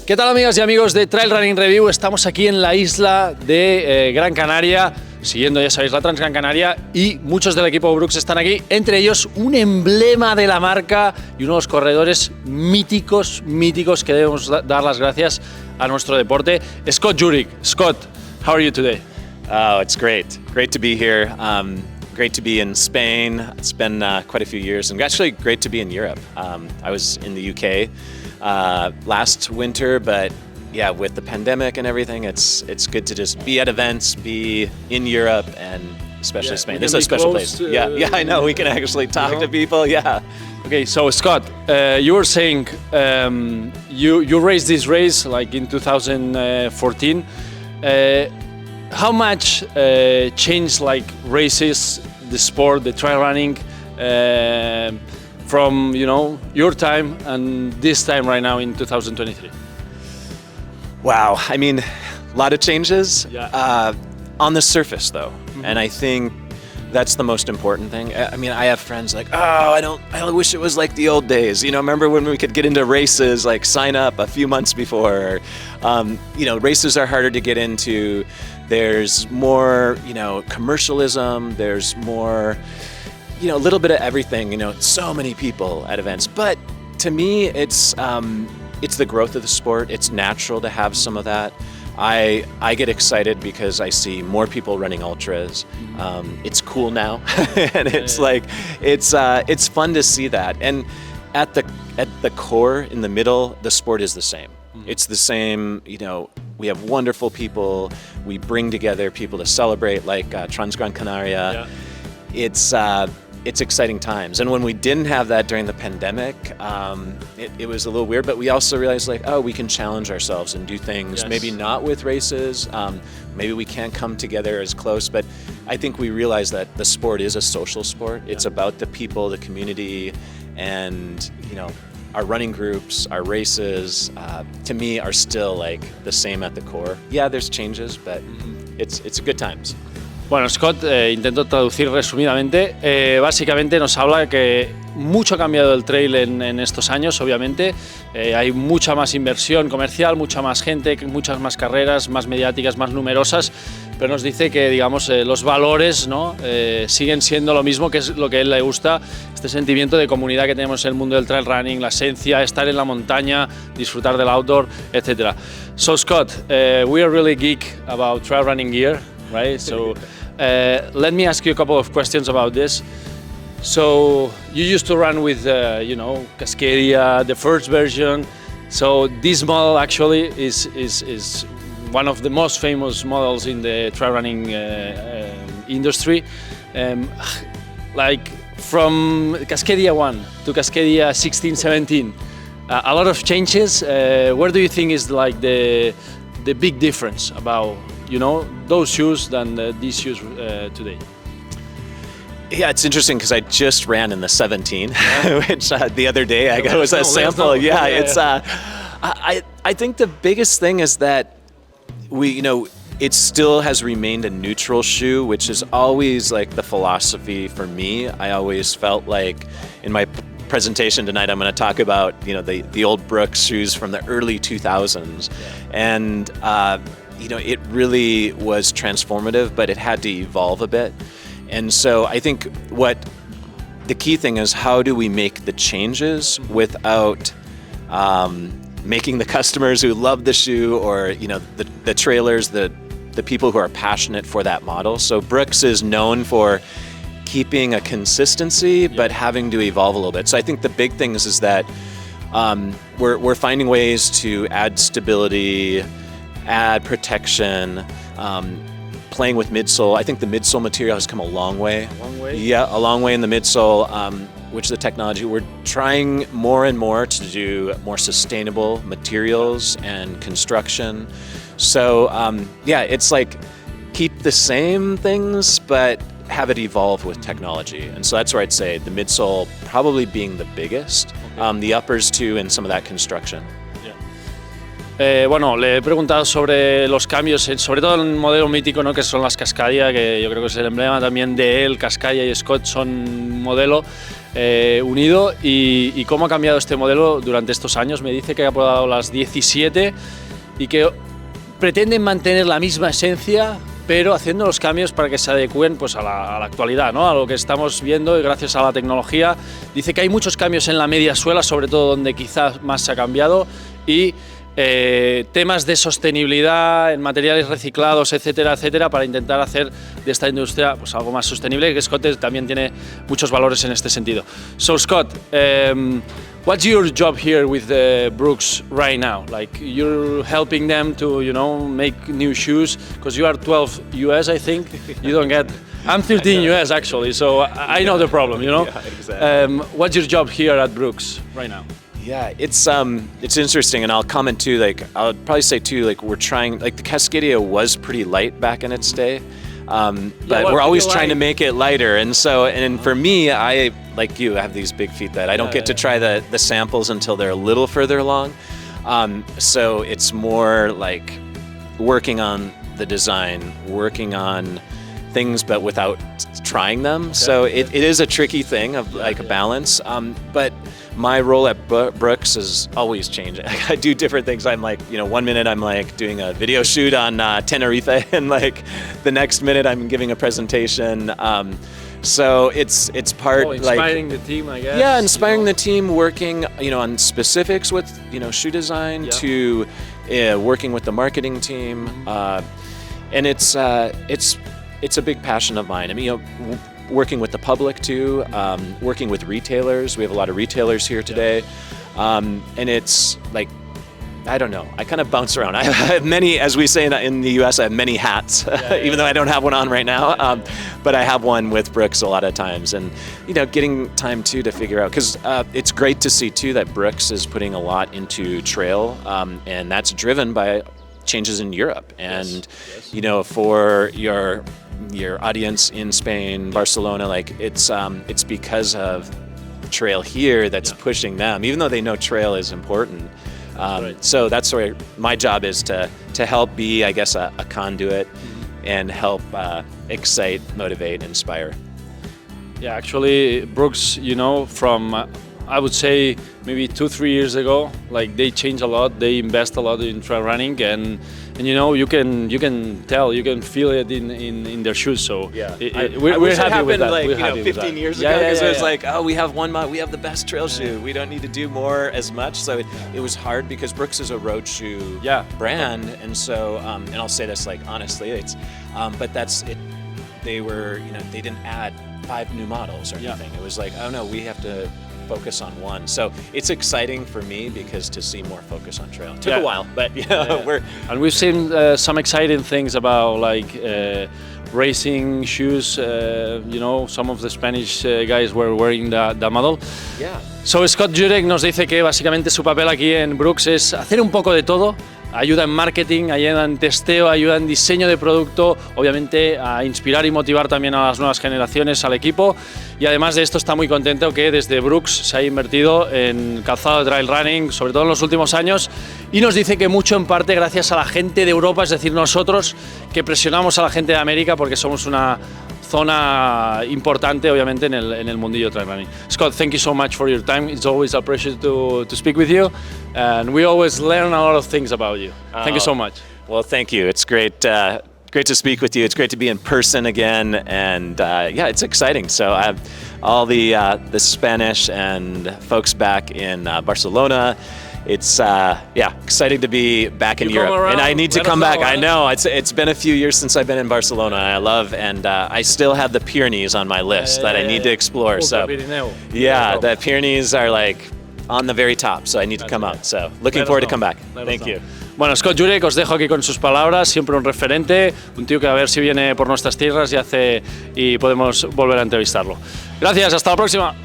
¿Qué tal, amigas y amigos de Trail Running Review? Estamos aquí en la isla de Gran Canaria, siguiendo, ya sabéis, la Transgran Canaria, y muchos del equipo Brooks están aquí, entre ellos un emblema de la marca y unos corredores míticos que debemos dar las gracias a nuestro deporte. Scott Jurek. Scott, how are you today? Oh, it's great. Great to be here. Great to be in Spain. It's been quite a few years, and actually great to be in Europe. I was in the UK last winter, but yeah, with the pandemic and everything, it's good to just be at events, be in Europe, and especially Spain. This is a special place. Yeah, I know. We can actually talk to people. Yeah. Okay, so Scott, you were saying you raced this race like in 2014. How much changed like races, the sport, the trail running, from your time and this time right now in 2023? Wow, I mean, a lot of changes. Yeah. On the surface though, and I think that's the most important thing. I mean, I have friends like, oh, I wish it was like the old days. Remember when we could get into races, like sign up a few months before. Races are harder to get into. There's more, commercialism. There's more, a little bit of everything. So many people at events. But to me, it's the growth of the sport. It's natural to have some of that. I get excited because I see more people running ultras. It's cool now, and it's it's fun to see that. And at the core, in the middle, the sport is the same. It's the same. We have wonderful people. We bring together people to celebrate, like Transgran Canaria. Yeah. It's exciting times. And when we didn't have that during the pandemic, it was a little weird, but we also realized we can challenge ourselves and do things, maybe not with races, maybe we can't come together as close, but I think we realized that the sport is a social sport. It's about the people, the community, and our running groups, our races, to me are still like the same at the core. Yeah, there's changes, but it's good times. Bueno, Scott, intento traducir resumidamente. Básicamente nos habla que mucho ha cambiado el trail en estos años, obviamente. Hay mucha más inversión comercial, mucha más gente, muchas más carreras, más mediáticas, más numerosas, pero nos dice que, digamos, los valores, ¿no? Siguen siendo lo mismo, que es lo que a él le gusta, este sentimiento de comunidad que tenemos en el mundo del trail running, la esencia, estar en la montaña, disfrutar del outdoor, etc. So, Scott, we are really geek about trail running gear, right? So, let me ask you a couple of questions about this. So you used to run with, Cascadia, the first version. So this model actually is one of the most famous models in the trail running industry. Like from Cascadia 1 to Cascadia 16, 17, a lot of changes. Where do you think is like the big difference about those shoes than these shoes today? Yeah, it's interesting because I just ran in the 17, which the other day I got was a sample. I think the biggest thing is that it still has remained a neutral shoe, which is always like the philosophy for me. I always felt like in my presentation tonight, I'm going to talk about the old Brooks shoes from the early 2000s, and it really was transformative, but it had to evolve a bit. And so I think what the key thing is, how do we make the changes without making the customers who love the shoe, or the trailers, the people who are passionate for that model. So Brooks is known for keeping a consistency, but having to evolve a little bit. So I think the big thing is that we're finding ways to add stability, add protection, playing with midsole. I think the midsole material has come a long way. A long way? Yeah, a long way in the midsole, which is the technology. We're trying more and more to do more sustainable materials and construction. So it's like keep the same things, but have it evolve with technology. And so that's where I'd say the midsole probably being the biggest, the uppers too, and some of that construction. Bueno, le he preguntado sobre los cambios, sobre todo en el modelo mítico, ¿no? Que son las Cascadia, que yo creo que es el emblema también de él. Cascadia y Scott son un modelo. unido y cómo ha cambiado este modelo durante estos años. Me dice que ha probado las 17 y que pretenden mantener la misma esencia, pero haciendo los cambios para que se adecúen pues, a la actualidad, ¿no? A lo que estamos viendo y gracias a la tecnología. Dice que hay muchos cambios en la media suela, sobre todo donde quizás más se ha cambiado, y temas de sostenibilidad en materiales reciclados, etcétera, etcétera, para intentar hacer de esta industria pues, algo más sostenible, que Scott también tiene muchos valores en este sentido. So Scott, what's your job here with Brooks right now? Like you're helping them to, you know, make new shoes because you are 12 US, I think. You don't get. I'm 13 US actually, so I know the problem, you know. Yeah, exactly. What's your job here at Brooks right now? Yeah, it's interesting, and I'll comment too. Like I'll probably say too, like we're trying. Like the Cascadia was pretty light back in its day, but we're always trying to make it lighter. And so, and for me, I like you have these big feet that I don't get to try the samples until they're a little further along. So it's more like working on the design, working on things, but without trying them. So it is a tricky thing of like a balance. But my role at Brooks is always changing. I do different things. I'm like, you know, 1 minute I'm like doing a video shoot on Tenerife, and like the next minute I'm giving a presentation. So it's part inspiring like the team, I guess. Yeah, inspiring the team, working, you know, on specifics with, you know, shoe design to working with the marketing team, and it's a big passion of mine. I mean, you know, working with the public too, working with retailers. We have a lot of retailers here today, and it's like, I don't know, I kind of bounce around. I have many, as we say in the US, I have many hats, even though I don't have one on right now, but I have one with Brooks a lot of times. And, you know, getting time too to figure out, because it's great to see too that Brooks is putting a lot into trail, and that's driven by changes in Europe. And, you know, for your audience in Spain, Barcelona, like it's because of trail here that's pushing them, even though they know trail is important. So that's where my job is to help be, I guess, a conduit and help excite, motivate, inspire. Yeah, actually, Brooks, you know, from I would say maybe 2-3 years ago, like they changed a lot. They invest a lot in trail running, and you know, you can tell, you can feel it in their shoes. So yeah, we're happy with that. Like, we're you know, happy 15 years ago, because it was like, oh, we have we have the best trail shoe. We don't need to do more as much. So it was hard because Brooks is a road shoe brand, and so and I'll say this like honestly, it's but that's it. They were, you know, they didn't add 5 new models or anything. It was like, oh no, we have to focus on one. So it's exciting for me because to see more focus on trail. It took a while, but you know, and we've seen some exciting things about like racing shoes. You know, some of the Spanish guys were wearing the model. Yeah. So Scott Jurek nos dice que básicamente su papel aquí en Brooks es hacer un poco de todo. Ayuda en marketing, ayuda en testeo, ayuda en diseño de producto, obviamente a inspirar y motivar también a las nuevas generaciones, al equipo, y además de esto está muy contento que desde Brooks se ha invertido en calzado de trail running, sobre todo en los últimos años, y nos dice que mucho en parte gracias a la gente de Europa, es decir, nosotros que presionamos a la gente de América porque somos una zona importante, obviamente, en el mundillo trail running. Scott, thank you so much for your time. It's always a pleasure to speak with you, and we always learn a lot of things about you. Thank you so much. Well, thank you. It's great. Great to speak with you. It's great to be in person again, and yeah, it's exciting. So I have all the Spanish and folks back in Barcelona. It's exciting to be back in Europe, and I need to come back. I know it's been a few years since I've been in Barcelona. I love, and I still have the Pyrenees on my list that I need to explore. So yeah, the Pyrenees are like on the very top, so I need to come out. So looking forward to come back. Thank you. Bueno, Scott Jurek, os dejo aquí con sus palabras, siempre un referente, un tío que a ver si viene por nuestras tierras y podemos volver a entrevistarlo. Gracias, hasta la próxima.